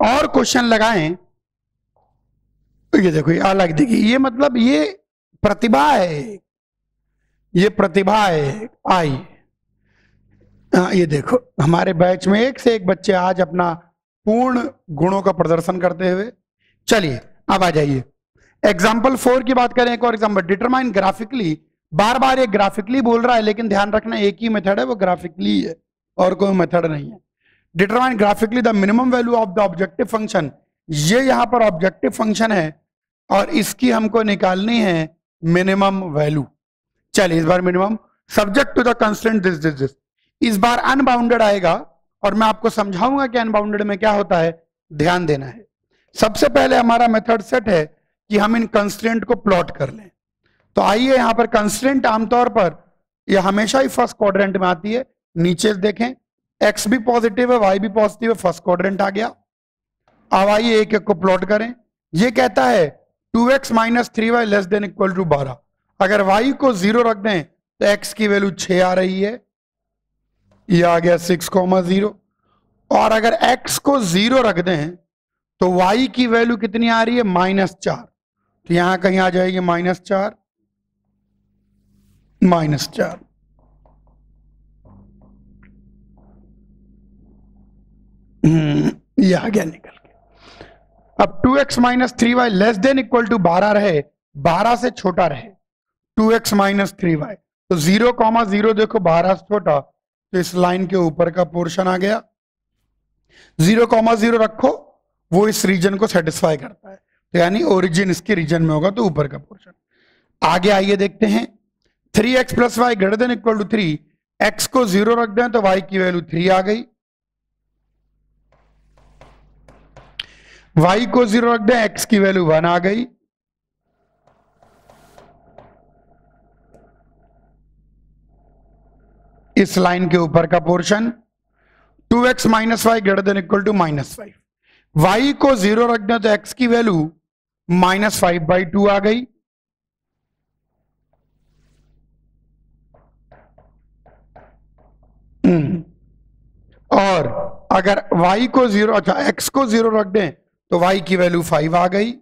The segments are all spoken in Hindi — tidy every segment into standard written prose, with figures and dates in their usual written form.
और क्वेश्चन लगाएं तो ये देखो, ये अलग देखिए, ये मतलब ये प्रतिभा है, ये प्रतिभा है आई। ये देखो हमारे बैच में एक से एक बच्चे आज अपना पूर्ण गुणों का प्रदर्शन करते हुए। चलिए अब आ जाइए एग्जाम्पल 4 की बात करें। एक और एग्जाम्पल, डिटरमाइन ग्राफिकली, बार बार ये ग्राफिकली बोल रहा है, लेकिन ध्यान रखना एक ही मेथड है, वो ग्राफिकली है और कोई मेथड नहीं है। Determine graphically the minimum value of the objective function, ये यहां पर ऑब्जेक्टिव फंक्शन है और इसकी हमको निकालनी है मिनिमम वैल्यू। चलिए इस बार minimum, subject to the constant this this this, इस बार अनबाउंडेड आएगा और मैं आपको समझाऊंगा कि अनबाउंडेड में क्या होता है, ध्यान देना है। सबसे पहले हमारा मेथड सेट है कि हम इन कंस्ट्रेंट को प्लॉट कर लें। तो आइए यहां पर कंस्ट्रेंट आमतौर पर यह हमेशा ही फर्स्ट क्वाड्रेंट में आती है। नीचे देखें, एक्स भी पॉजिटिव है, वाई भी पॉजिटिव है, फर्स्ट क्वाड्रेंट आ गया। अब आइए एक एक को प्लॉट करें। ये कहता है 2x minus 3y less than equal to 12। अगर y को 0 रख दें तो x की वैल्यू 6 आ रही है, ये आ गया 6,0। और अगर x को 0 रख दें तो y की वैल्यू कितनी आ रही है, -4। तो यहां कहीं आ जाएगी -4 -4। ये आ गया निकल के। अब 2x minus 3y less than equal to 12 रहे, 12 से छोटा रहे 2x माइनस 3y, तो 0,0 देखो 12 से छोटा, तो इस लाइन के ऊपर का पोर्शन आ गया। 0,0 रखो, वो इस रीजन को सेटिस्फाई करता है, तो यानी ओरिजिन इसके रीजन में होगा, तो ऊपर का पोर्शन। आगे आइए देखते हैं, 3x plus y greater than equal to 3, x को 0 रख दें तो y की वैल्यू 3 आ गई, y को 0 रख दें x की वैल्यू 1 आ गई। इस लाइन के ऊपर का portion 2x minus y greater than equal to -5, y को 0 रख दें तो x की वैल्यू -5/2 आ गई। और अगर y को 0, अच्छा x को 0 रख दें तो y की वैल्यू 5 आ गई।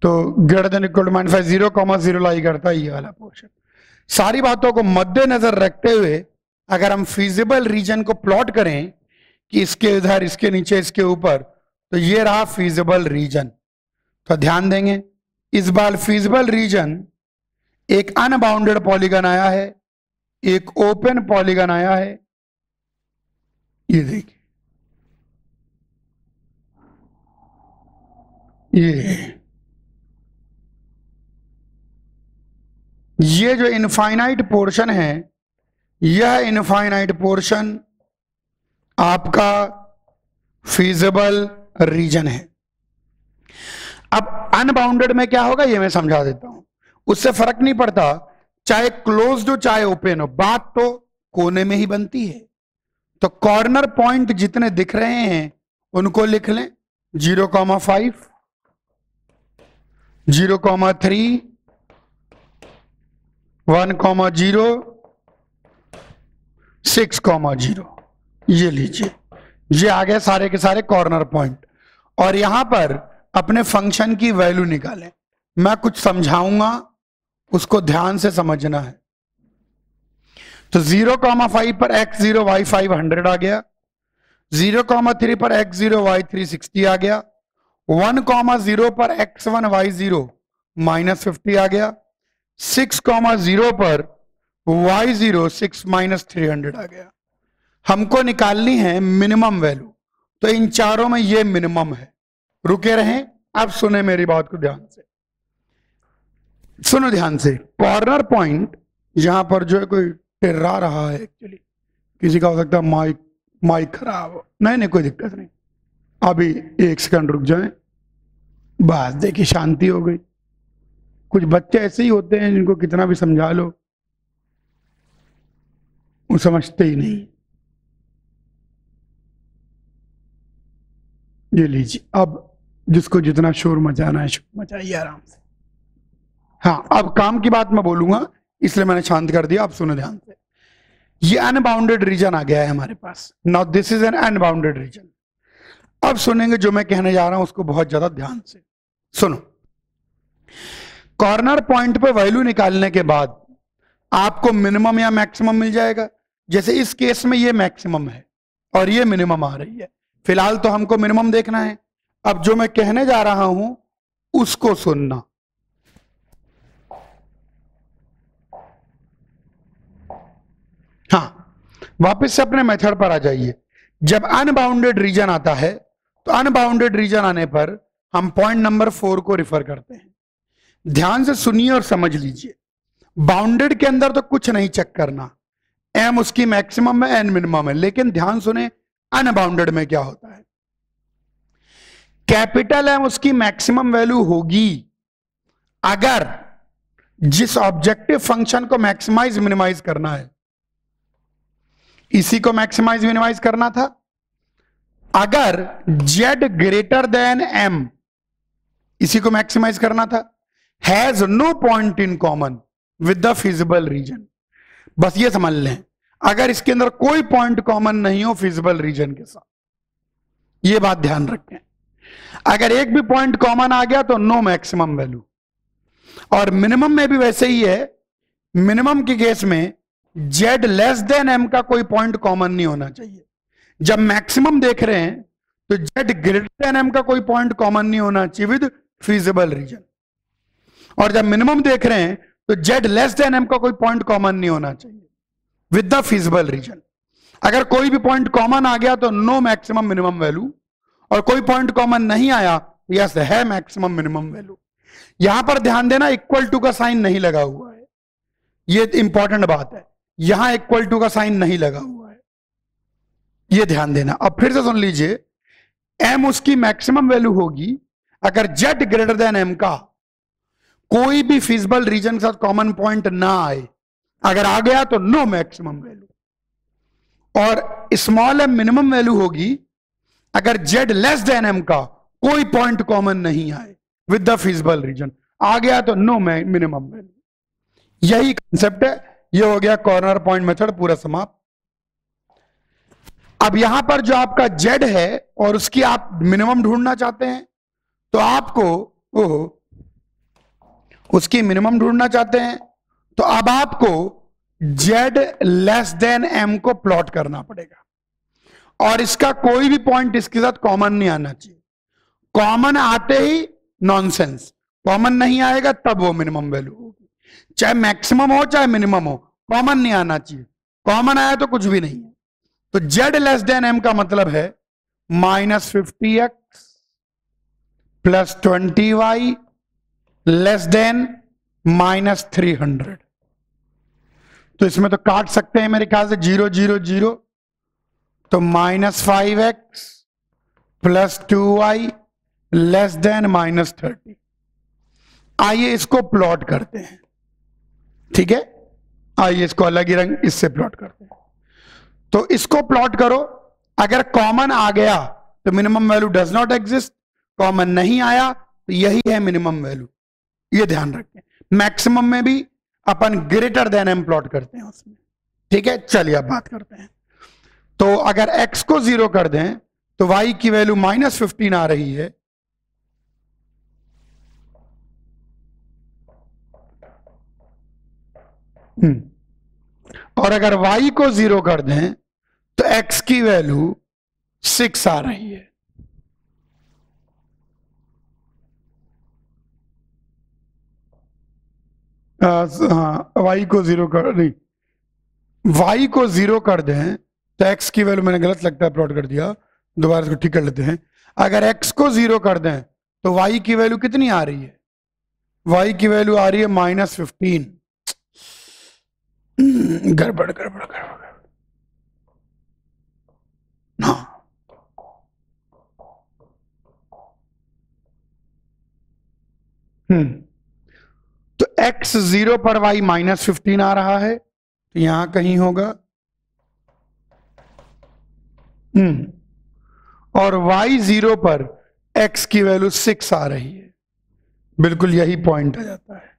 तो ग्रेटर देन इक्वल टू -5, 0,0 लाई करता है ये वाला पोर्शन। सारी बातों को मद्देनजर रखते हुए अगर हम फिजिबल रीजन को प्लॉट करें कि इसके इधर, इसके नीचे, इसके ऊपर, तो ये रहा फिजिबल रीजन। तो ध्यान देंगे, इस बार फिजिबल रीजन एक अनबाउंडेड पॉलीगन आया है, एक ओपन पॉलीगन आया है। ये देखिए, ये जो इनफाइनाइट पोर्शन है, यह इनफाइनाइट पोर्शन आपका फिजिबल रीजन है। अब अनबाउंडेड में क्या होगा ये मैं समझा देता हूं, उससे फर्क नहीं पड़ता चाहे क्लोज्ड हो चाहे ओपन हो, बात तो कोने में ही बनती है। तो कॉर्नर पॉइंट जितने दिख रहे हैं उनको लिख लें, 0,5, 0,3, 1,0, 6,0, ये लीजिए, ये आ गए सारे के सारे कॉर्नर पॉइंट। और यहां पर अपने फंक्शन की वैल्यू निकालें। मैं कुछ समझाऊंगा, उसको ध्यान से समझना है। तो 0,5 पर x0 y5 100 आ गया, 0,3 पर x0 y3 60 आ गया, 1,0 पर x1 y0 -50 आ गया, 6,0 पर y0 6 -300 आ गया। हमको निकालनी है मिनिमम वैल्यू, तो इन चारों में ये मिनिमम है। रुके रहें, अब सुने मेरी बात को ध्यान से, सुनो ध्यान से। कॉर्नर पॉइंट यहां पर जो है कोई टिर्रा रहा है, एक्चुअली किसी का हो सकता है माइक खराब हो, नहीं कोई दिक्कत नहीं, अभी 1 सेकंड रुक जाएं, बस देखिए शांति हो गई। कुछ बच्चे ऐसे ही होते हैं जिनको कितना भी समझा लो वो समझते ही नहीं। ये लीजिए, अब जिसको जितना शोर मचाना है मचाइए आराम से। हाँ, अब काम की बात मैं बोलूंगा इसलिए मैंने शांत कर दिया। अब सुनो ध्यान से, ये अनबाउंडेड रीजन आ गया है हमारे पास। Now this is an unbounded region. अब सुनेंगे जो मैं कहने जा रहा हूं उसको बहुत ज्यादा ध्यान से सुनो। कॉर्नर पॉइंट पे वैल्यू निकालने के बाद आपको मिनिमम या मैक्सिमम मिल जाएगा। जैसे इस केस में ये मैक्सिमम है और ये मिनिमम आ रही है। फिलहाल तो हमको मिनिमम देखना है। अब जो मैं कहने जा रहा हूं उसको सुनना। हाँ, वापस से अपने मेथड पर आ जाइए। जब अनबाउंडेड रीजन आता है तो अनबाउंडेड रीजन आने पर हम पॉइंट नंबर 4 को रिफर करते हैं। ध्यान से सुनिए और समझ लीजिए। बाउंडेड के अंदर तो कुछ नहीं चेक करना, एम उसकी मैक्सिमम है, एन मिनिमम है। लेकिन ध्यान सुने, अनबाउंडेड में क्या होता है, कैपिटल एम उसकी मैक्सिमम वैल्यू होगी अगर जिस ऑब्जेक्टिव फंक्शन को मैक्सिमाइज मिनिमाइज करना है, इसी को मैक्सिमाइज मिनिमाइज करना था, अगर z ग्रेटर देन m, इसी को मैक्सिमाइज करना था, has no point in common with the feasible region. बस ये समझ लें, अगर इसके अंदर कोई पॉइंट कॉमन नहीं हो फिजिबल रीजन के साथ, ये बात ध्यान रखें। अगर एक भी पॉइंट कॉमन आ गया तो नो मैक्सिमम वैल्यू। और मिनिमम में भी वैसे ही है। मिनिमम के केस में z लेस देन m का कोई पॉइंट कॉमन नहीं होना चाहिए। जब मैक्सिमम देख रहे हैं तो z ग्रेटर देन m का कोई पॉइंट कॉमन नहीं होना चाहिए विद फीजिबल रीजन। और जब मिनिमम देख रहे हैं तो z लेस देन m का कोई पॉइंट कॉमन नहीं होना चाहिए विद द फीजिबल रीजन। अगर कोई भी पॉइंट कॉमन आ गया तो नो मैक्सिमम मिनिमम वैल्यू, और कोई पॉइंट कॉमन नहीं आया यस है मैक्सिमम मिनिमम वैल्यू। यहां पर ध्यान देना, इक्वल टू का साइन नहीं लगा हुआ है, ये इंपॉर्टेंट बात है। यहां इक्वल टू का साइन नहीं लगा हुआ है, ये ध्यान देना। अब फिर से सुन लीजिए, m उसकी मैक्सिमम वैल्यू होगी अगर z ग्रेटर देन m का कोई भी फिजिबल रीजन के साथ कॉमन पॉइंट ना आए। अगर आ गया तो नो मैक्सिमम वैल्यू। और स्मॉल m मिनिमम वैल्यू होगी अगर z लेस देन m का कोई पॉइंट कॉमन नहीं आए विद द फिजिबल रीजन। आ गया तो नो मिनिमम वैल्यू। यही कंसेप्ट है। ये हो गया कॉर्नर पॉइंट मेथड पूरा समाप्त। अब यहां पर जो आपका z है और उसकी आप मिनिमम ढूंढना चाहते हैं तो आपको उसकी मिनिमम ढूंढना चाहते हैं तो अब आपको z लेस देन m को प्लॉट करना पड़ेगा और इसका कोई भी पॉइंट इसके साथ कॉमन नहीं आना चाहिए। कॉमन आते ही नॉनसेंस, कॉमन नहीं आएगा तब वो मिनिमम वैल्यू होगी। चाहे मैक्सिमम हो चाहे मिनिमम हो, कॉमन नहीं आना चाहिए। कॉमन आया तो कुछ भी नहीं है। तो z लेस देन m का मतलब है -50x plus 20y less than -300। तो इसमें तो काट सकते हैं मेरे ख्याल से 0 0 0, तो -5x plus 2y less than -30। आइए इसको प्लॉट करते हैं, ठीक है। आइए इसको अलग ही रंग इससे प्लॉट करते हैं। तो इसको प्लॉट करो। अगर कॉमन आ गया तो minimum value does not exist, common नहीं आया तो यही है मिनिमम वैल्यू, ये ध्यान रखें। मैक्सिमम में भी अपन ग्रेटर देन m प्लॉट करते हैं उसमें, ठीक है। चलिए अब बात करते हैं। तो अगर x को 0 कर दें तो y की वैल्यू -15 आ रही है। और अगर y को 0 कर दें तो x की वैल्यू 6 आ रही है। y को 0 कर नहीं, y को 0 कर दें तो x की वैल्यू, मैंने गलत लगता है प्लॉट कर दिया, दोबारा इसको ठीक कर लेते हैं। अगर x को 0 कर दें तो y की वैल्यू कितनी आ रही है? y की वैल्यू आ रही है -15। गड़बड़ गड़बड़ गड़बड़। हाँ, तो x 0 पर y -15 आ रहा है, तो यहां कहीं होगा। और y 0 पर x की वैल्यू 6 आ रही है, बिल्कुल यही पॉइंट आ जाता है।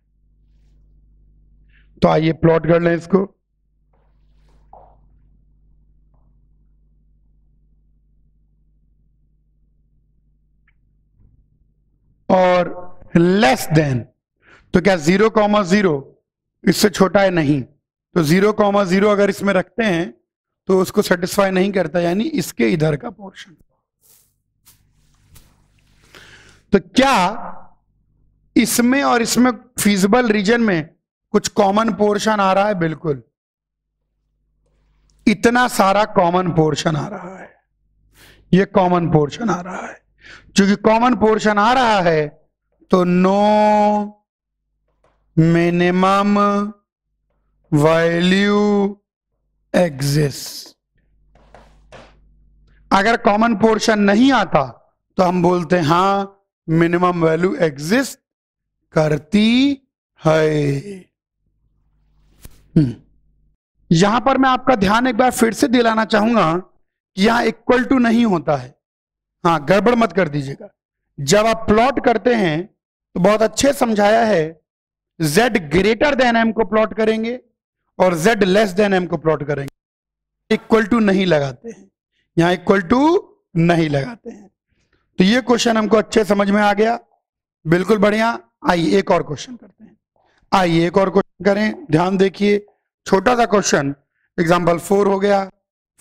तो आइए प्लॉट कर लें इसको। और लेस देन, तो क्या 0,0 इससे छोटा है? नहीं। तो 0,0 अगर इसमें रखते हैं तो उसको सेटिस्फाई नहीं करता, यानी इसके इधर का पोर्शन। तो क्या इसमें और इसमें फीजिबल रीजन में कुछ कॉमन पोर्शन आ रहा है? बिल्कुल, इतना सारा कॉमन पोर्शन आ रहा है, ये कॉमन पोर्शन आ रहा है। क्योंकि कॉमन पोर्शन आ रहा है तो नो मिनिमम वैल्यू एग्जिस्ट। अगर कॉमन पोर्शन नहीं आता तो हम बोलते हैं हां मिनिमम वैल्यू एग्जिस्ट करती है। यहां पर मैं आपका ध्यान एक बार फिर से दिलाना चाहूंगा कि यहां इक्वल टू नहीं होता है। हाँ, गड़बड़ मत कर दीजिएगा। जब आप प्लॉट करते हैं तो बहुत अच्छे समझाया है, z ग्रेटर देन m को प्लॉट करेंगे और z लेस देन m को प्लॉट करेंगे। इक्वल टू नहीं लगाते हैं, यहां इक्वल टू नहीं लगाते हैं। तो ये क्वेश्चन हमको अच्छे समझ में आ गया, बिल्कुल बढ़िया। आइए एक और क्वेश्चन करते हैं, आइए एक और क्वेश्चन करें। ध्यान देखिए, छोटा सा क्वेश्चन, एग्जाम्पल 4 हो गया,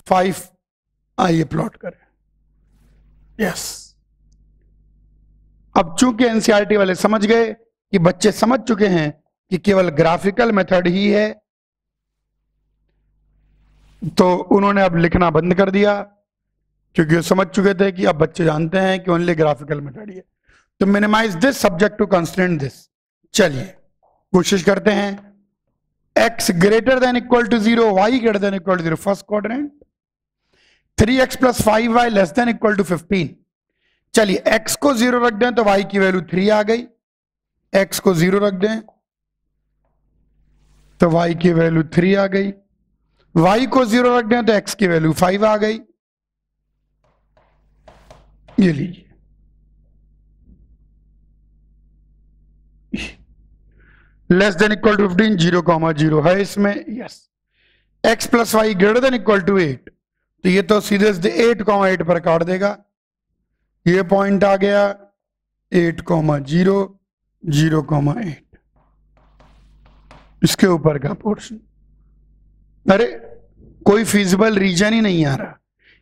5। आइए प्लॉट करें। यस, अब चूंकि एनसीईआरटी वाले समझ गए कि बच्चे समझ चुके हैं कि केवल ग्राफिकल मेथड ही है, तो उन्होंने अब लिखना बंद कर दिया, क्योंकि वो समझ चुके थे कि अब बच्चे जानते हैं कि ओनली ग्राफिकल मेथड ही है। तो minimise this subject to constraint this. चलिए कोशिश करते हैं। x greater than equal to 0, y greater than equal to 0, first quadrant. 3x plus 5y less than equal to 15। चलिए x को 0 रख दें तो y की वैल्यू 3 आ गई, x को 0 रख दें तो y की वैल्यू 3 आ गई, y को 0 रख दें तो x की वैल्यू 5 आ गई। ये लीजिए, लेस देन इक्वल टू 15, 0,0 है इसमें। Yes, x plus y greater than equal to 8, तो ये तो सीधे 8,8 पर काट देगा। ये पॉइंट आ गया 8,0, 0,8, इसके ऊपर का पोर्शन। अरे कोई फिजिबल रीजन ही नहीं आ रहा,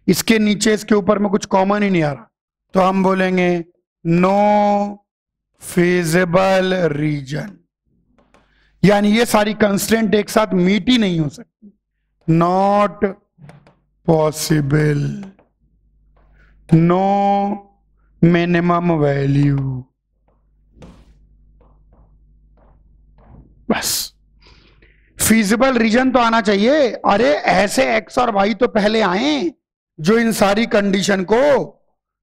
इसके नीचे इसके ऊपर में कुछ कॉमन ही नहीं आ रहा, तो हम बोलेंगे नो फिजिबल रीजन, यानी ये सारी कंस्ट्रेंट एक साथ मीट ही नहीं हो सकती। Not possible, no minimum value. बस फीजिबल रीजन तो आना चाहिए। अरे ऐसे एक्स और वाई तो पहले आए जो इन सारी कंडीशन को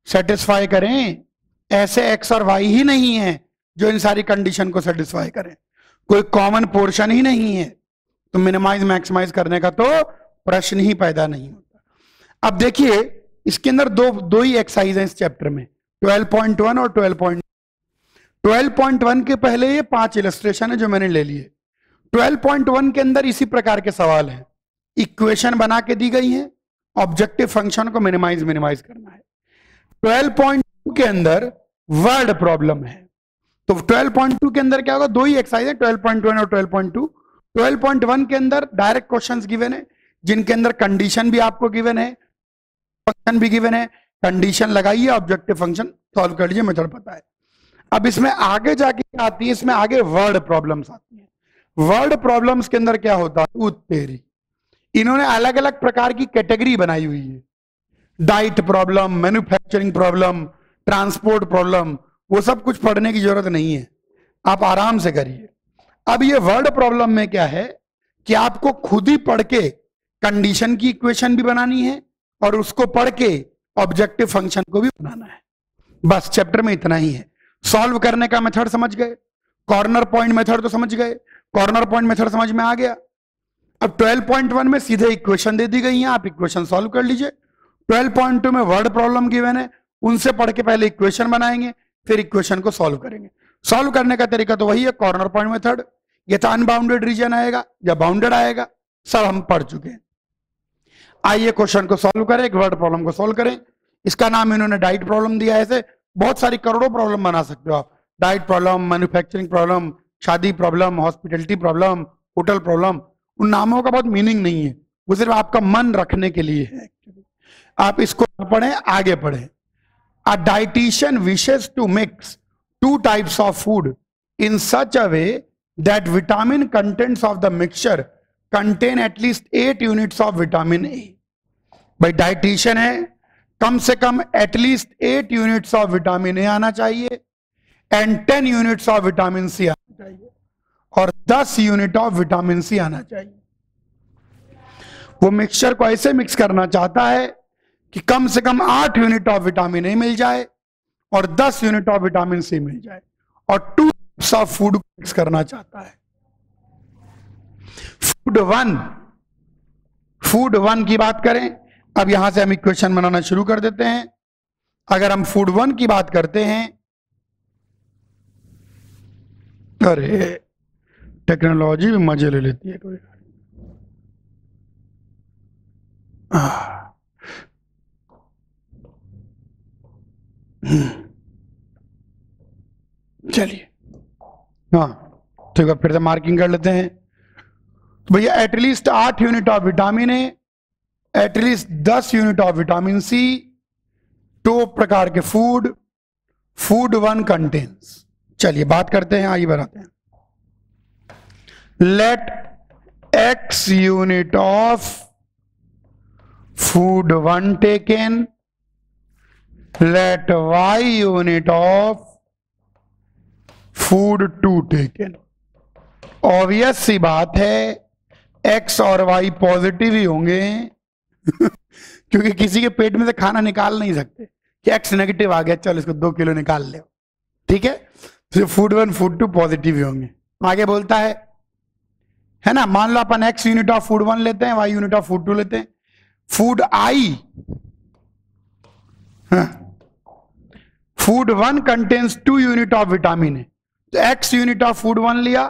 सेटिस्फाई करें, ऐसे एक्स और वाई ही नहीं है जो इन सारी कंडीशन को सेटिस्फाई करें, कोई कॉमन पोर्शन ही नहीं है, तो मिनिमाइज मैक्सिमाइज करने का तो प्रश्न ही पैदा नहीं होता। अब देखिए इसके अंदर दो ही एक्सरसाइज हैं इस चैप्टर में, 12.1 और 12.1 के पहले ये 5 इलस्ट्रेशन है जो मैंने ले लिए। 12.1 के अंदर इसी प्रकार के सवाल हैं, इक्वेशन बना के दी गई है, ऑब्जेक्टिव फंक्शन को मिनिमाइज करना है। 12.2 के अंदर वर्ड प्रॉब्लम है, तो 12.2 के अंदर क्या होगा, दो ही एक्सरसाइज है, 12.1 और 12.2। 12.1 के अंदर डायरेक्ट क्वेश्चंस गिवन है, जिनके अंदर कंडीशन भी आपको गिवन है, फंक्शन भी गिवन है, कंडीशन लगाइए, ऑब्जेक्टिव फंक्शन सॉल्व कर लीजिए, मेथड पता है। अब इसमें आगे जाके क्या आती है, इसमें आगे वर्ड प्रॉब्लम्स आती है। वर्ड प्रॉब्लम्स के अंदर क्या होता है, तेरी इन्होंने अलग अलग प्रकार की कैटेगरी बनाई हुई है, diet problem, manufacturing problem, transport problem, वो सब कुछ पढ़ने की जरूरत नहीं है, आप आराम से करिए। अब ये वर्ड प्रॉब्लम में क्या है कि आपको खुद ही पढ़ के कंडीशन की इक्वेशन भी बनानी है और उसको पढ़ के ऑब्जेक्टिव फंक्शन को भी बनाना है। बस चैप्टर में इतना ही है। सॉल्व करने का मेथड समझ गए, कॉर्नर पॉइंट मेथड तो समझ गए, कॉर्नर पॉइंट मेथड समझ में आ गया। अब 12.1 में सीधे इक्वेशन दे दी गई है, आप इक्वेशन सॉल्व कर लीजिए। 12.2 में वर्ड प्रॉब्लम गिवन है, उनसे पढ़ के पहले इक्वेशन बनाएंगे, फिर इक्वेशन को सॉल्व करेंगे। सॉल्व करने का तरीका तो वही है, कॉर्नर पॉइंट मेथड, या तो अनबाउंडेड रीजन आएगा या बाउंडेड आएगा, सब हम पढ़ चुके हैं। आइए क्वेश्चन को सॉल्व करें, एक वर्ड प्रॉब्लम को सॉल्व करें। इसका नाम इन्होंने डाइट प्रॉब्लम दिया है। ऐसे बहुत सारी करोड़ों प्रॉब्लम बना सकते हो आप। डाइट प्रॉब्लम, मैन्युफैक्चरिंग प्रॉब्लम, शादी problem, hospitality problem, hotel problem. उन नामों का बहुत मीनिंग नहीं है, वो सिर्फ आपका मन रखने के लिए है। आप इसको पढ़ें, आगे पढ़ें। A dietitian wishes to mix two types of food in such a way that vitamin contents of the mixture contain at least 8 units of vitamin A. भाई डाइटिशियन है, कम से कम at least 8 units of vitamin A आना चाहिए and 10 units of vitamin C आना चाहिए और 10 यूनिट ऑफ विटामिन सी आना चाहिए। वो मिक्सचर को ऐसे मिक्स करना चाहता है कि कम से कम 8 यूनिट ऑफ विटामिन ए मिल जाए और 10 यूनिट ऑफ विटामिन सी मिल जाए, और 2 टाइप्स ऑफ फूड को मिक्स करना चाहता है। फूड वन की बात करें। अब यहां से हम इक्वेशन बनाना शुरू कर देते हैं। अगर हम फूड 1 की बात करते हैं, अरे टेक्नोलॉजी भी मजे ले लेती है कोई। चलिए, हाँ ठीक है, फिर से मार्किंग कर लेते हैं। तो भैया at least 8 unit of vitamin A, at least 10 unit of vitamin C, 2 प्रकार के फूड 1 कंटेन्स। चलिए बात करते हैं, आइए बनाते हैं। Let x unit of food 1 taken, let y unit of food 2 taken। Obvious सी बात है x और y पॉजिटिव ही होंगे क्योंकि किसी के पेट में से खाना निकाल नहीं सकते कि x नेगेटिव आ गया, चल इसको 2 किलो निकाल ले, ठीक है। तो फूड 1 फूड 2 पॉजिटिव ही होंगे। आगे बोलता है ना, मान लो अपन x यूनिट ऑफ फूड 1 लेते हैं, y यूनिट ऑफ फूड 2 लेते हैं। Food I, food 1 contains 2 unit of vitamin A, तो x यूनिट ऑफ फूड 1 लिया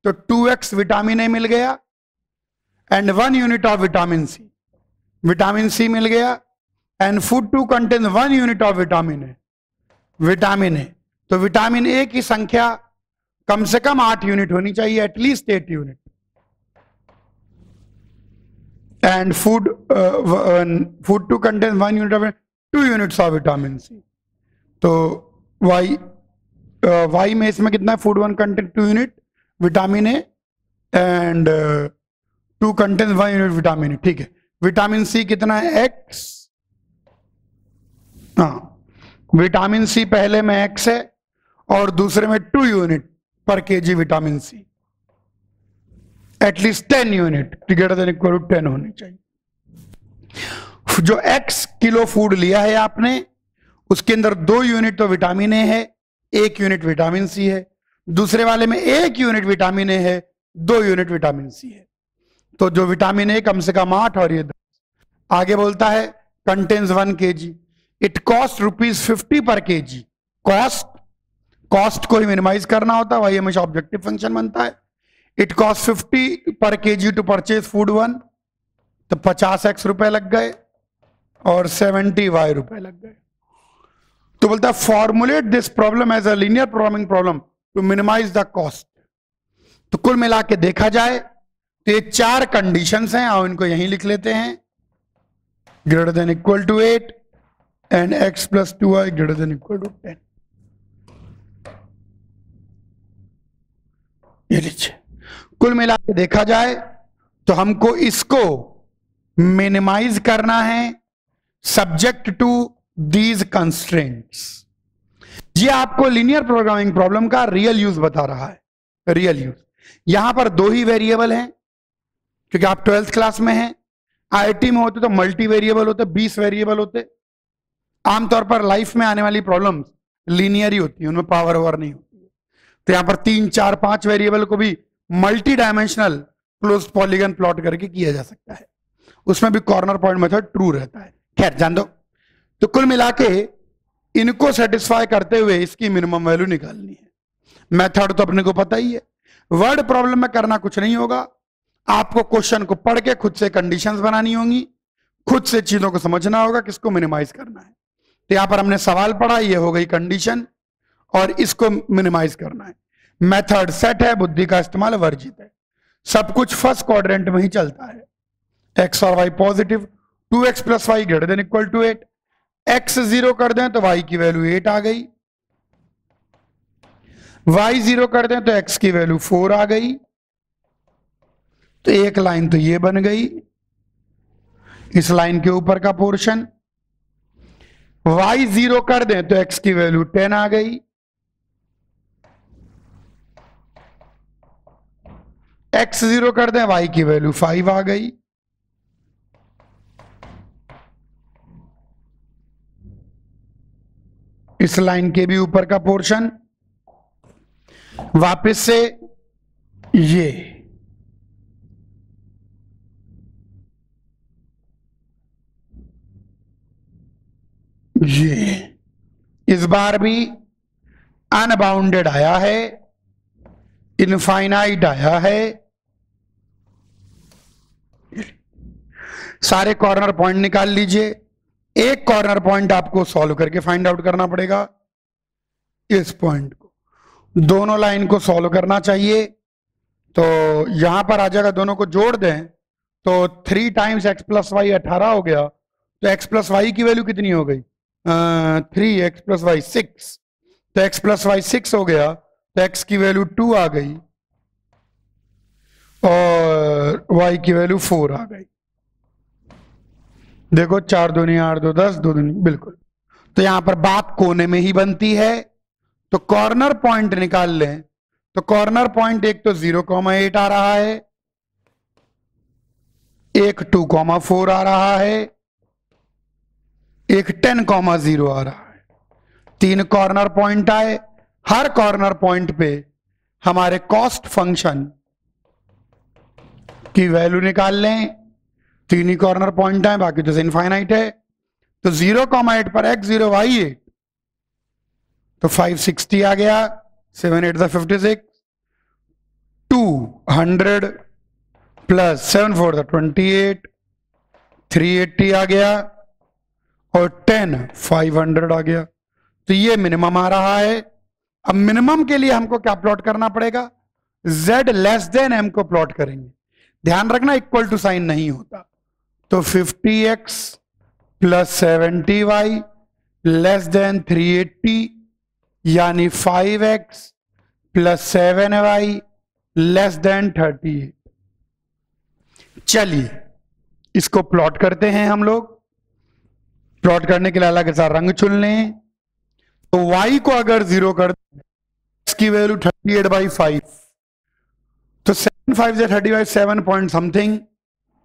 तो 2x विटामिन ए मिल गया and 1 unit of vitamin C मिल गया and food 2 contains 1 unit of vitamin A, तो विटामिन ए की संख्या कम से कम 8 यूनिट होनी चाहिए, at least 8 unit. And food 2 contains 1 unit of 2 units of vitamin C, तो y में इसमें कितना है, food 1 content 2 unit vitamin A and 2 content 1 unit vitamin A, ठीक है। विटामिन सी कितना है, x, हाँ विटामिन सी पहले में x है और दूसरे में 2 यूनिट पर KG vitamin C, at least 10 unit greater than equal to 10 होनी चाहिए। जो x किलो फूड लिया है आपने, उसके अंदर 2 यूनिट तो विटामिन ए है, 1 यूनिट विटामिन सी है, दूसरे वाले में 1 यूनिट विटामिन ए है, 2 यूनिट विटामिन सी है, तो जो विटामिन ए कम से कम 8 और ये 10। आगे बोलता है कंटेन्स 1 kg, इट कॉस्ट ₹50 पर kg। कॉस्ट को ही मिनिमाइज करना होता है, वही हमेशा ऑब्जेक्टिव फंक्शन बनता है। इट कॉस्ट 50 पर kg टू परचेज फूड 1, तो 50x रुपए लग गए और 70y रुपए लग गए। तो बोलता है formulate this problem as a linear programming problem to minimise the cost. तो कुल मिला के देखा जाए तो ये 4 कंडीशंस हैं, और इनको यहीं लिख लेते हैं। Greater than equal to 8 and x plus 2y greater than equal to 10। ये लीजिए, कुल मिला के देखा जाए तो हमको इसको मिनिमाइज करना है सब्जेक्ट टू दीज कंस्ट्रेंट्स। ये आपको लीनियर प्रोग्रामिंग प्रॉब्लम का रियल यूज बता रहा है। रियल यूज यहां पर 2 ही वेरिएबल हैं, क्योंकि आप 12th क्लास में हैं। आईआईटी में होते तो मल्टी वेरिएबल होते, 20 वेरिएबल होते। आमतौर पर लाइफ में आने वाली प्रॉब्लम्स लीनियर ही होती है, उनमें पावर ओवर नहीं होती है। तो यहां पर 3, 4, 5 वेरिएबल को भी multi dimensional closed polygon plot करके किया जा सकता है। उसमें भी कॉर्नर पॉइंट मेथड ट्रू रहता है। खैर जान दो। तो कुल मिला के इनको सेटिस्फाई करते हुए इसकी मिनिमम वैल्यू निकालनी है। मेथड तो अपने को पता ही है। वर्ड प्रॉब्लम में करना कुछ नहीं होगा, आपको क्वेश्चन को पढ़ के खुद से कंडीशंस बनानी होंगी, खुद से चीजों को समझना होगा किसको मिनिमाइज करना है। तो यहां पर हमने सवाल पढ़ा, ये हो गई कंडीशन, और इसको मिनिमाइज करना है। मेथड सेट है, बुद्धि का इस्तेमाल वर्जित है। सब कुछ फर्स्ट क्वाड्रेंट में ही चलता है। एक्स और y positive, 2x plus y greater than equal to 8। X 0 कर दें तो y की वैल्यू 8 आ गई, y 0 कर दें तो x की वैल्यू 4 आ गई। तो एक लाइन तो ये बन गई, इस लाइन के ऊपर का पोर्शन। y 0 कर दें तो x की वैल्यू 10 आ गई, x 0 कर दें y की वैल्यू 5 आ गई। इस लाइन के भी ऊपर का पोर्शन, वापस से ये इस बार भी अनबाउंडेड आया है, इनफाइनाइट आया है। सारे कॉर्नर पॉइंट निकाल लीजिए। एक कॉर्नर पॉइंट आपको सॉल्व करके फाइंड आउट करना पड़ेगा, इस पॉइंट को। दोनों लाइन को सॉल्व करना चाहिए, तो यहां पर आ जाएगा, दोनों को जोड़ दें तो 3 टाइम्स एक्स प्लस वाई 18 हो गया। तो एक्स प्लस वाई की वैल्यू कितनी हो गई? 3x plus Y 6। तो x प्लस वाई 6 हो गया, तो x की वैल्यू 2 आ गई और y की वैल्यू 4 आ गई। देखो 4 दूनी 8 2 10, 2 दूनी, बिल्कुल। तो यहां पर बात कोने में ही बनती है। तो कॉर्नर पॉइंट निकाल लें, तो कॉर्नर पॉइंट एक तो 0,8 आ रहा है, एक 2,4 आ रहा है, एक 10,0 आ रहा है। 3 कॉर्नर पॉइंट आए। हर कॉर्नर पॉइंट पे हमारे कॉस्ट फंक्शन की वैल्यू निकाल लें। 3 ही कॉर्नर पॉइंट है, बाकी तो इनफाइनाइट है। तो 0,8 पर x0 y8, तो 560 आ गया, 7 8 56, 200 प्लस 7 4 28, 380 आ गया और 10 500 आ गया। तो ये मिनिमम आ रहा है। अब मिनिमम के लिए हमको क्या प्लॉट करना पड़ेगा? z लेस देन m को प्लॉट करेंगे। ध्यान रखना इक्वल टू साइन नहीं होता। तो 50x plus 70y less than 380, यानी 5x plus 7y less than 38। चलिए इसको प्लॉट करते हैं हम लोग। प्लॉट करने के लिए अलग सा रंग चुन लें। तो y को अगर 0 कर दें, x की वैल्यू 38/5, तो 7 5 से 35, 7 पॉइंट समथिंग,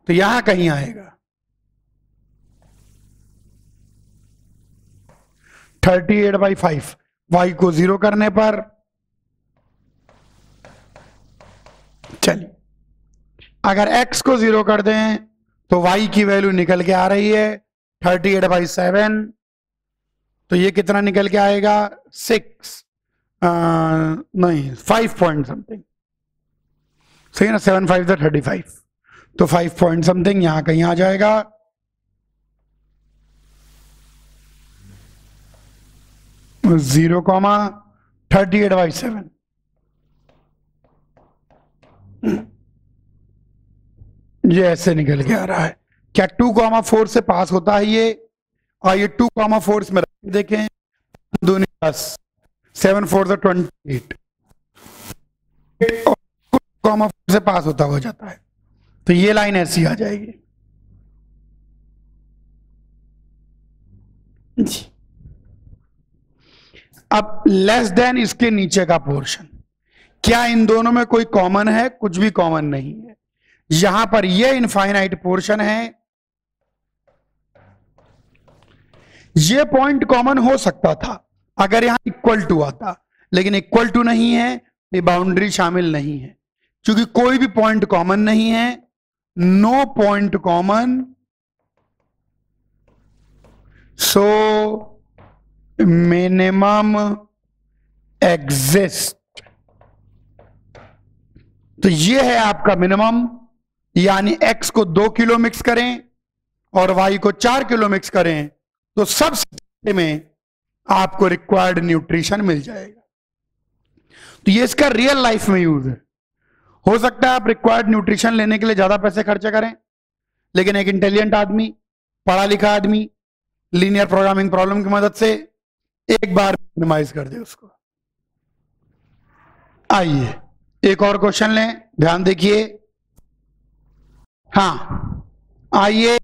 तो यहां कहीं आएगा 38/5। y को 0 करने पर, चलिए अगर x को 0 कर दें तो y की वैल्यू निकल के आ रही है 38/7। तो ये कितना निकल के आएगा? 6 नहीं 5 पॉइंट समथिंग, सही है ना। 7 5 से 35, तो 5 पॉइंट समथिंग यहां कहीं आ जाएगा। Zero comma 38/7। ये ऐसे निकल के आ रहा है। क्या 2,4 से पास होता है ये? और ये 2,4 में देखें, 2 10, 7 4 से 28, 2,4 से पास होता हो जाता है। तो ये लाइन ऐसी आ जाएगी। अब लेस देन इसके नीचे का पोर्शन, क्या इन दोनों में कोई कॉमन है? कुछ भी कॉमन नहीं है। यहां पर ये इनफाइनाइट पोर्शन है, ये पॉइंट कॉमन हो सकता था अगर यहां इक्वल टू आता, लेकिन इक्वल टू नहीं है, ये बाउंड्री शामिल नहीं है। क्योंकि कोई भी पॉइंट कॉमन नहीं है, no point common, so minimum exist. तो ये है आपका मिनिमम, यानी x को 2 किलो मिक्स करें और y को 4 किलो मिक्स करें तो सबसे में आपको रिक्वायर्ड न्यूट्रिशन मिल जाएगा। तो ये इसका रियल लाइफ में यूज है। हो सकता है आप रिक्वायर्ड न्यूट्रिशन लेने के लिए ज्यादा पैसे खर्चा करें, लेकिन एक इंटेलिजेंट आदमी, पढ़ा लिखा आदमी लीनियर प्रोग्रामिंग प्रॉब्लम की मदद से एक बार मिनिमाइज कर दे उसको। आइए एक और क्वेश्चन लें, ध्यान देखिए। हाँ आइए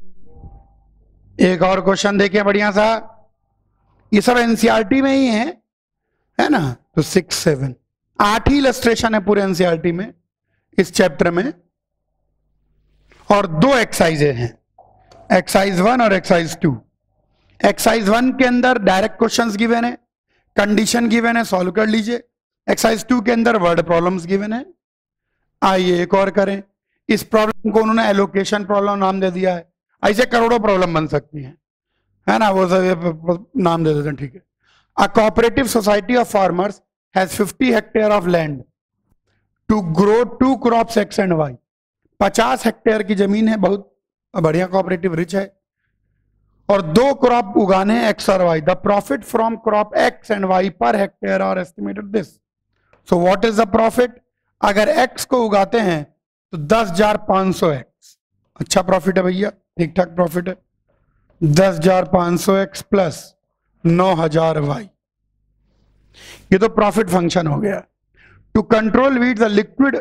एक और क्वेश्चन देखें बढ़िया सा। ये सब एनसीईआरटी में ही है ना। तो 6, 7, 8 ही इलस्ट्रेशन है पूरे एनसीईआरटी में इस चैप्टर में, और 2 एक्सरसाइजें हैं, एक्सरसाइज 1 और एक्सरसाइज 2। एक्सरसाइज 1 के अंदर डायरेक्ट क्वेश्चंस गिवन है, कंडीशन गिवन है, सॉल्व कर लीजिए। एक्सरसाइज 2 के अंदर वर्ड प्रॉब्लम्स गिवन है। आइए एक और करें। इस प्रॉब्लम को उन्होंने एलोकेशन प्रॉब्लम नाम दे दिया है। ऐसे करोड़ों प्रॉब्लम बन सकती हैं, है ना, वो सब नाम दे देते हैं, ठीक है। A cooperative society of farmers has 50 hectare of land to grow 2 crops x and y. 50 hectare की जमीन है, बहुत बढ़िया कोऑपरेटिव, रिच है, और 2 क्रॉप उगाने हैं एक्स और Y. The profit from crop x and Y per hectare are estimated this. So what is the profit? अगर एक्स को उगाते हैं तो 10,500 एक्स, अच्छा प्रॉफिट है भैया, ठीक ठाक प्रॉफिट है। 10,500 एक्स प्लस 9,000 वाई, ये तो प्रॉफिट फंक्शन हो गया। To control weeds, the liquid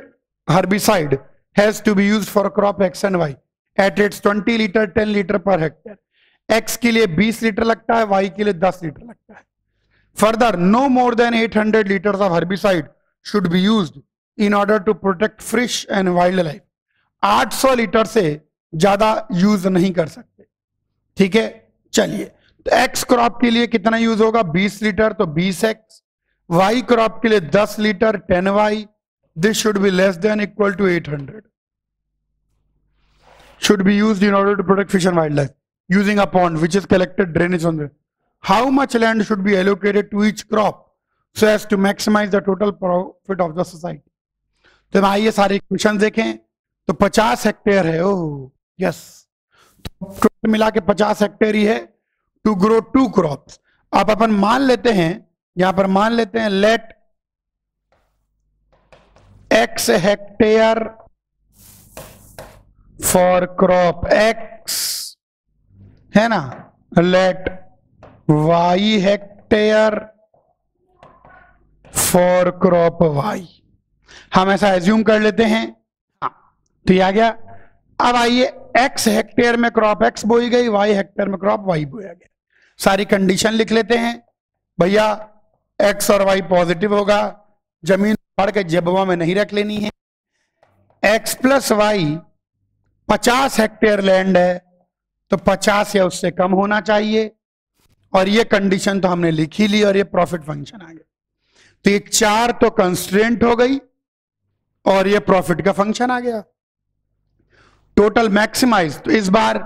herbicide has to be used for crop x and y at rates 20 litre 10 litre per hectare. X के लिए 20 लीटर लगता है, वाई के लिए 10 लीटर लगता है। Further no more than 800 litres of herbicide should be used in order to protect fish and wildlife. 800 litre से ज्यादा यूज नहीं कर सकते, ठीक है। चलिए, तो एक्स क्रॉप के लिए कितना यूज होगा? 20 लीटर, तो 20 एक्स। वाई क्रॉप के लिए 10 litre 10 y. This should be less than equal to 800, should be used in order to protect fish and wildlife using a pond which is collected drainage on the. How much land should be allocated to each crop so as to maximize the total profit of the society? तो आइए सारे इक्वेशन देखें। तो 50 हेक्टेयर है, ओह यस, तो मिला के 50 हेक्टेयर ही है टू ग्रो 2 क्रॉप्स। अब अपन मान लेते हैं, यहां पर मान लेते हैं let x hectare for crop x, है ना, let y hectare for crop y। हम ऐसा एज्यूम कर लेते हैं, हाँ, तो ये आ गया। अब आइए x हेक्टेयर में क्रॉप x बोई गई, y हेक्टेयर में क्रॉप y बोया गया। सारी कंडीशन लिख लेते हैं भैया। x और y पॉजिटिव होगा, जमीन पड़ के जेबवा में नहीं रख लेनी है। x plus y 50 hectare land है, तो 50 या उससे कम होना चाहिए, और ये कंडीशन तो हमने लिख ही ली, और ये प्रॉफिट फंक्शन आ गया। तो ये 4 तो कंस्ट्रेंट हो गई, और ये प्रॉफिट का फंक्शन आ गया। टोटल मैक्सिमाइज, तो इस बार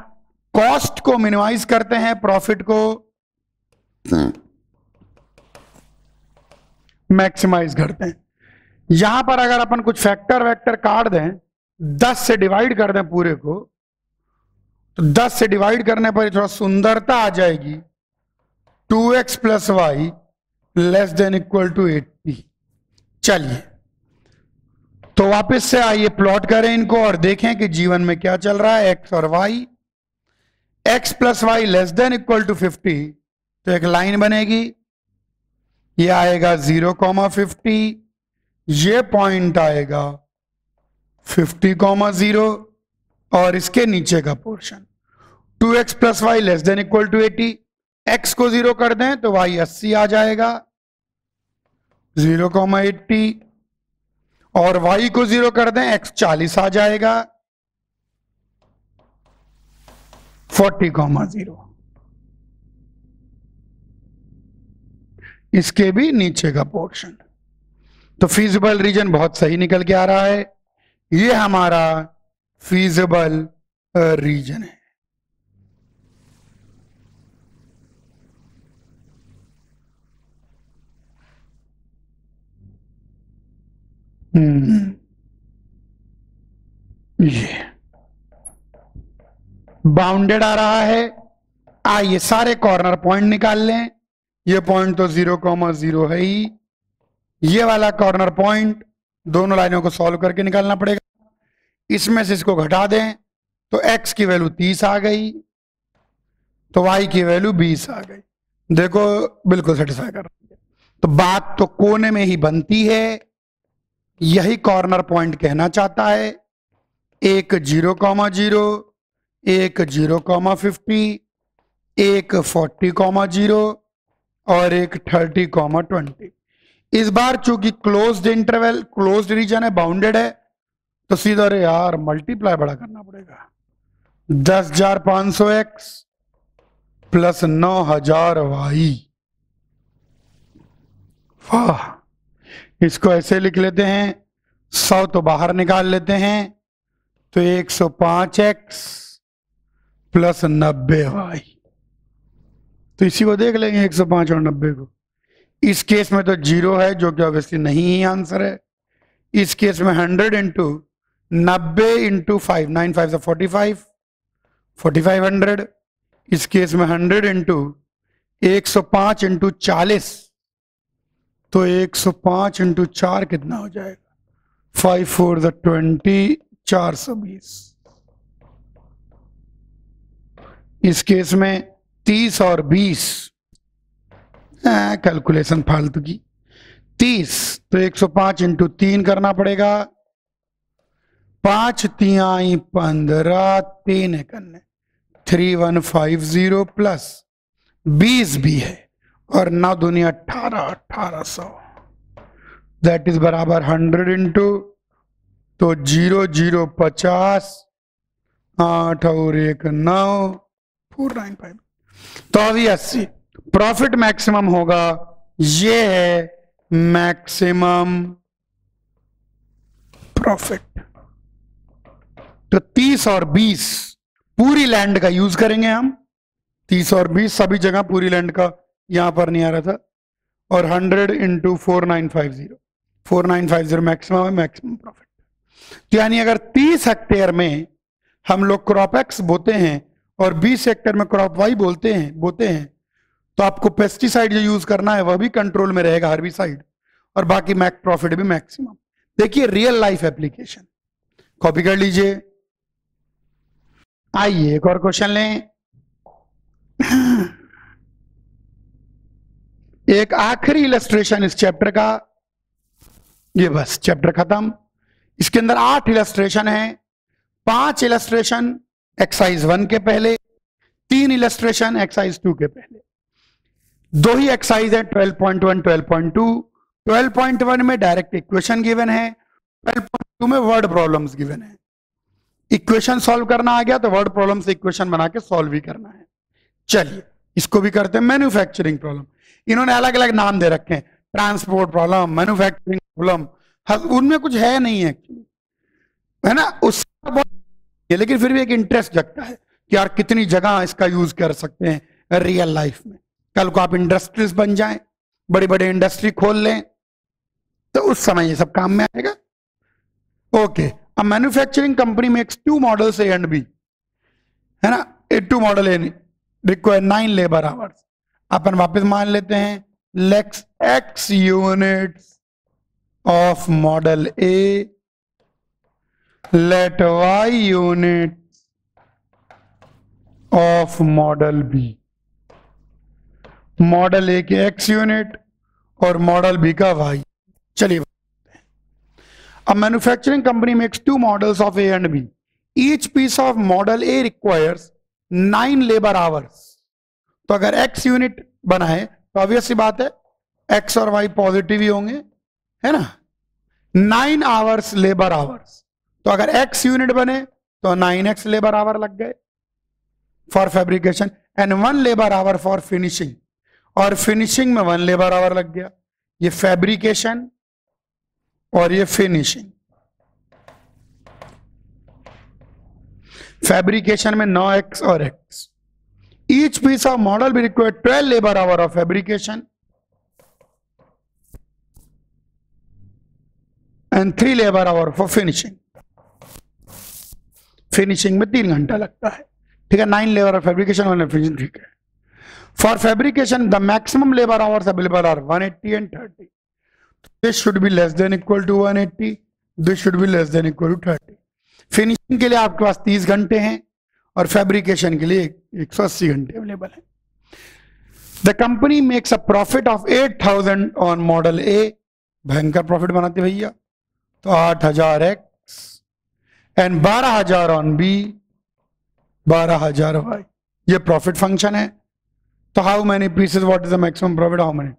कॉस्ट को मिनिमाइज करते हैं, प्रॉफिट को मैक्सिमाइज करते हैं। यहां पर अगर अपन कुछ फैक्टर वैक्टर काट दें, 10 से डिवाइड कर दें पूरे को, तो 10 से डिवाइड करने पर थोड़ा सुंदरता आ जाएगी। 2x plus y less than equal to 80। चलिए, तो वापस से आइए प्लॉट करें इनको और देखें कि जीवन में क्या चल रहा है। x और y, x plus y less than equal to 50, तो एक लाइन बनेगी, ये आएगा 0,50, ये पॉइंट आएगा 50,0, और इसके नीचे का portion 2x plus y less than equal to 80। x को 0 कर दें तो y 80 आ जाएगा, 0,80, और y को 0 कर दें x 40 आ जाएगा, 40,0। इसके भी नीचे का पोर्शन। तो फीजिबल रीजन बहुत सही निकल के आ रहा है, ये हमारा फीजिबल रीजन है। ये बाउंडेड आ रहा है। आइए सारे कॉर्नर पॉइंट निकाल लें। ये पॉइंट तो 0,0 है ही। ये वाला कॉर्नर पॉइंट दोनों लाइनों को सॉल्व करके निकालना पड़ेगा। इसमें से इसको घटा दें तो x की वैल्यू 30 आ गई, तो y की वैल्यू 20 आ गई। देखो बिल्कुल सेटिस्फाई कर रही है। तो बात तो कोने में ही बनती है, यही कॉर्नर पॉइंट कहना चाहता है। एक 0,0, एक 0,50, एक 40,0 और एक 30,20। इस बार चूंकि क्लोज्ड इंटरवल, क्लोज्ड रीजन है, बाउंडेड है, तो सीधा अरे यार मल्टीप्लाई बड़ा करना पड़ेगा। 10,500x plus 9,000 y। वाह, इसको ऐसे लिख लेते हैं, 100 तो बाहर निकाल लेते हैं, तो 105x प्लस 90y। तो इसी को देख लेंगे 105 और 90 को। इस केस में तो 0 है, जो कि ऑब्वियसली नहीं ही आंसर है। इस केस में 100 इंटू 90 इंटू 5, 9 5 45, 4500। इस केस में 100 इंटू 105 इंटू 40, तो 105 इंटू 4 कितना हो जाएगा? 5 4 20, 420। इस केस में 30 और 20, कैलकुलेशन फालतू की। 30 तो 105 इंटू 3 करना पड़ेगा। 5 तिहाई 15, 3 है करने, 3150 प्लस 20 भी है, और 9 दूनी 18, 1800। दैट इज बराबर 100 इंटू, तो 0 0 50, 8 और 1 9, 495। तो अभी 80 प्रॉफिट मैक्सिमम होगा। ये है मैक्सिमम प्रॉफिट। तो 30 और 20 पूरी लैंड का यूज करेंगे हम। 30 और 20 सभी जगह पूरी लैंड का, यहां पर नहीं आ रहा था। और 100 इंटू 4950, 4950 मैक्सिमम है, मैक्सिमम प्रॉफिट। तो यानी अगर 30 हेक्टेयर में हम लोग क्रॉप एक्स बोते हैं और 20 हेक्टेयर में क्रॉप वाई बोते हैं, तो आपको पेस्टिसाइड जो यूज करना है वह भी कंट्रोल में रहेगा, हर्बिसाइड, और बाकी मैक प्रॉफिट भी मैक्सिमम। देखिए रियल लाइफ एप्लीकेशन, कॉपी कर लीजिए। आइए एक और क्वेश्चन लें। एक आखिरी इलस्ट्रेशन इस चैप्टर का, ये बस चैप्टर खत्म। इसके अंदर 8 इलस्ट्रेशन है। 5 इलस्ट्रेशन एक्सरसाइज 1 के पहले, 3 इलस्ट्रेशन एक्सरसाइज 2 के पहले। 2 ही एक्सरसाइज है, 12.1 12.2। 12.1 में डायरेक्ट इक्वेशन गिवन है, 12.2 में वर्ड प्रॉब्लम्स गिवन है। इक्वेशन सॉल्व करना आ गया तो वर्ड प्रॉब्लम से इक्वेशन बना के सॉल्व भी करना है। चलिए इसको भी करते हैं। मैन्युफैक्चरिंग प्रॉब्लम, इन्होंने अलग अलग नाम दे रखे हैं, ट्रांसपोर्ट प्रॉब्लम, मैन्युफैक्चरिंग प्रॉब्लम, उनमें कुछ है नहीं है, है ना, उसका बहुत, लेकिन फिर भी एक इंटरेस्ट जगता है कि यार कितनी जगह इसका यूज कर सकते हैं रियल लाइफ में। कल को आप इंडस्ट्रीज बन जाएं, बड़ी बड़ी इंडस्ट्री खोल लें, तो उस समय ये सब काम में आएगा। ओके, अब manufacturing company makes 2 models A and B, है ना। 2 model A require 9 labour hours. अपन वापस मान लेते हैं, let's x units of model A, let y units of model B. Model A के x यूनिट और मॉडल बी का y। चलिए, a manufacturing company makes 2 models of A and B. Each piece of model A requires 9 labor hours. तो अगर x यूनिट बनाए तो ऑब्वियस सी बात है x और y पॉजिटिव ही होंगे, है ना। 9 आवर्स लेबर आवर्स, तो अगर x यूनिट बने तो 9x लेबर आवर लग गए for fabrication, and 1 labour hour for finishing, और फिनिशिंग में 1 लेबर आवर लग गया। ये फैब्रिकेशन और ये फिनिशिंग। फैब्रिकेशन में 9x और x। Each piece of model भी require 12 labour hour of fabrication and 3 labour hour for finishing. Finishing में 3 घंटा लगता है, ठीक है। 9 लेबर और फैब्रिकेशन 1 फिनिशिंग, ठीक है। For fabrication the maximum labour hours available are 180 and 30, this should be less than equal to 180, this should be less than equal to 30। Finishing के लिए आपके पास 30 घंटे हैं और फैब्रिकेशन के लिए 180 घंटे अवेलेबल है। The company makes a profit of 8000 on model A, भयंकर प्रॉफिट बनाते भैया, तो 8000 X and 12000 on B, 12000 Y, ये प्रॉफिट फंक्शन है। तो how many pieces, what is the maximum profit, how many.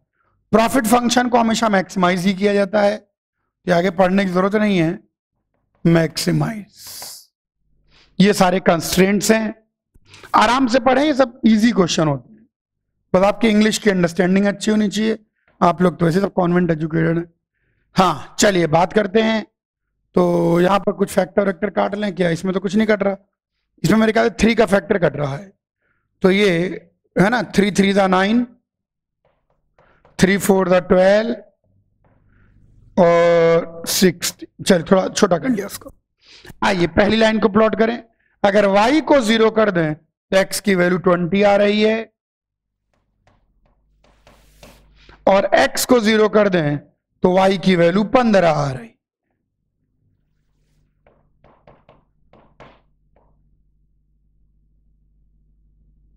Profit function को हमेशा मैक्सिमाइज ही किया जाता है, ये आगे पढ़ने की जरूरत नहीं है, मैक्सिमाइज। ये सारे कंस्ट्रेंट्स हैं, आराम से पढ़ें, ये सब इजी क्वेश्चन होते हैं, बस आपकी इंग्लिश की अंडरस्टैंडिंग अच्छी होनी चाहिए। आप लोग तो वैसे सब कॉन्वेंट एजुकेटेड हैं। हाँ चलिए बात करते हैं। तो यहाँ पर कुछ फैक्टर वैक्टर काट लें क्या, इसमें तो कुछ नहीं कट रहा, इसमें मेरे ख्याल से 3 का फैक्टर कट रहा है, तो ये है ना 3 3 दा 9, 3 4 दा 12 और 6। चलिए थोड़ा छोटा कर लिया उसको। आइए पहली लाइन को प्लॉट करें। अगर y को 0 कर दें तो x की वैल्यू 20 आ रही है, और x को 0 कर दें तो y की वैल्यू 15 आ रही।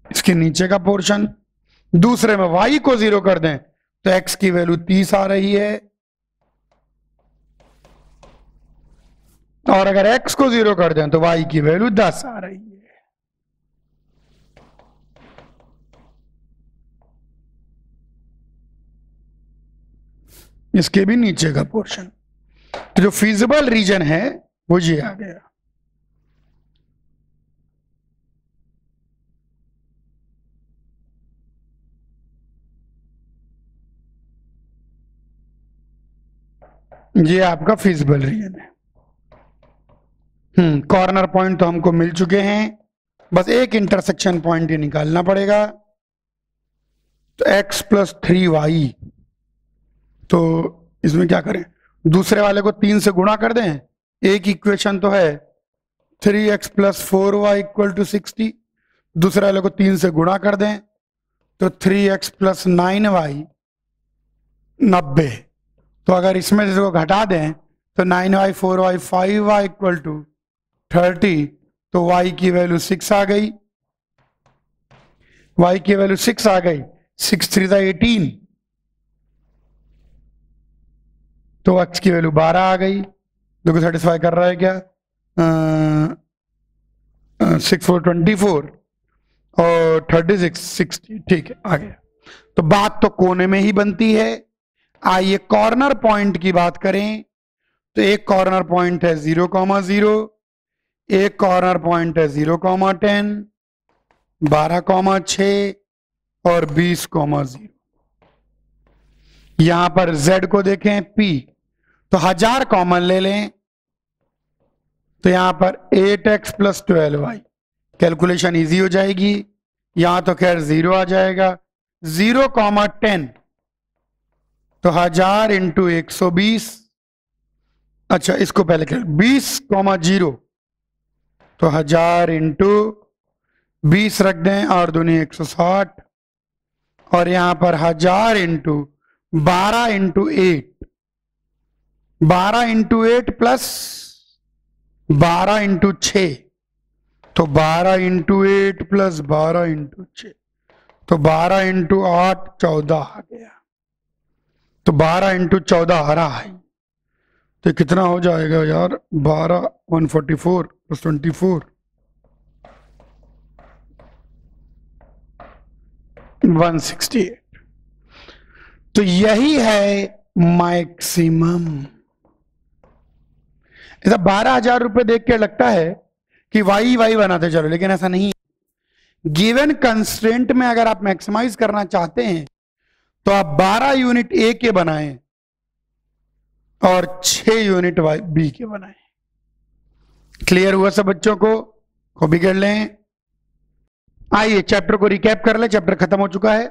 इसके नीचे का पोर्शन, दूसरे में y को 0 कर दें तो x की वैल्यू 30 आ रही है, और अगर x को 0 कर दें तो y की वैल्यू 10 आ रही है। इसके भी नीचे का पोर्शन, तो जो फीजिबल रीजन है वो ये आ गया। ये आपका फीजिबल रीजन है। कॉर्नर पॉइंट तो हमको मिल चुके हैं, बस एक इंटरसेक्शन पॉइंट ही निकालना पड़ेगा। तो x + 3y, तो इसमें क्या करें, दूसरे वाले को 3 से गुणा कर दें। एक इक्वेशन तो है 3x + 4y = 60, दूसरे वाले को 3 से गुणा कर दें तो 3x + 9y 90। तो अगर इसमें से घटा दें तो 9y 4y 5y = 30, तो y की वैल्यू 6 आ गई, y की वैल्यू 6 आ गई, 6 3 18, तो x की वैल्यू 12 आ गई। देखो सेटिस्फाई कर रहा है क्या, 6 4 24 और 36 60, ठीक है आ गया। तो बात तो कोने में ही बनती है। आइए कॉर्नर पॉइंट की बात करें, तो एक कॉर्नर पॉइंट है 0,0, एक कॉर्नर पॉइंट है 0,10, 12,6 और 20,0। यहां पर z को देखें p, तो 1000 कॉमन ले लें, तो यहां पर 8x + 12y, कैलकुलेशन इजी हो जाएगी। यहां तो खैर 0 आ जाएगा, 0,10, तो 1000 × 120। अच्छा इसको पहले कर 20,0, तो 1000 × 20 रख दें, और दूनी 160, और यहां पर 1000 × 12 × 8, 12 × 8 प्लस 12 × 6, तो 12 × 8 प्लस 12 × 6, तो 12 × 8 14 आ गया, तो 12 × 14 आ रहा है। तो कितना हो जाएगा यार, 12 144 + 24 168। तो यही है मैक्सिमम। ऐसा 12,000 रुपए देख के लगता है कि वाई वाई बनाते चलो, लेकिन ऐसा नहीं। गिवन कंस्ट्रेंट में अगर आप मैक्सिमाइज करना चाहते हैं तो आप 12 यूनिट ए के बनाएं और 6 यूनिट बी के बनाएं। क्लियर हुआ सब बच्चों को? कॉपी कर लें। आइए चैप्टर को रिकैप कर ले। चैप्टर खत्म हो चुका है।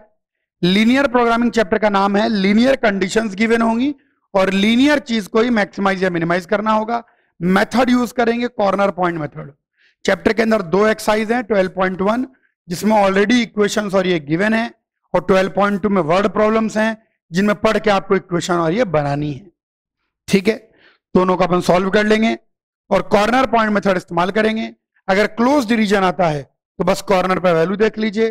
लीनियर प्रोग्रामिंग चैप्टर का नाम है। लीनियर कंडीशंस गिवन होंगी और लीनियर चीज को ही मैक्सिमाइज या मिनिमाइज करना होगा। मेथड यूज करेंगे कॉर्नर पॉइंट मेथड। चैप्टर के अंदर 2 एक्सरसाइज हैं 12.1 जिसमें ऑलरेडी इक्वेशंस और ये गिवन है, और 12.2 में वर्ड प्रॉब्लम्स हैं जिनमें पढ़ के आपको इक्वेशन और ये बनानी है। ठीक है, दोनों को अपन सॉल्व कर लेंगे और कॉर्नर पॉइंट मेथड इस्तेमाल करेंगे। अगर क्लोज्ड रीजन आता है तो बस कॉर्नर पर वैल्यू देख लीजिए,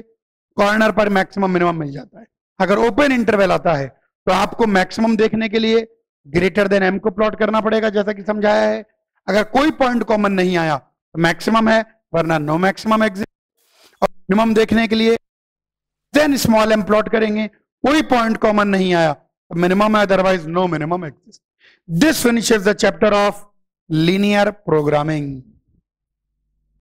कॉर्नर पर मैक्सिमम मिनिमम मिल जाता है। अगर ओपन इंटरवल आता है तो आपको मैक्सिमम देखने के लिए ग्रेटर देन m को प्लॉट करना पड़ेगा, जैसा कि समझाया है। अगर कोई पॉइंट कॉमन नहीं आया तो मैक्सिमम है, वरना नो मैक्सिमम एग्जिस्ट। और मिनिमम देखने के लिए देन स्मॉल m प्लॉट करेंगे, कोई पॉइंट कॉमन नहीं आया तो मिनिमम है, otherwise no minimum exist. This finishes the chapter of linear programming.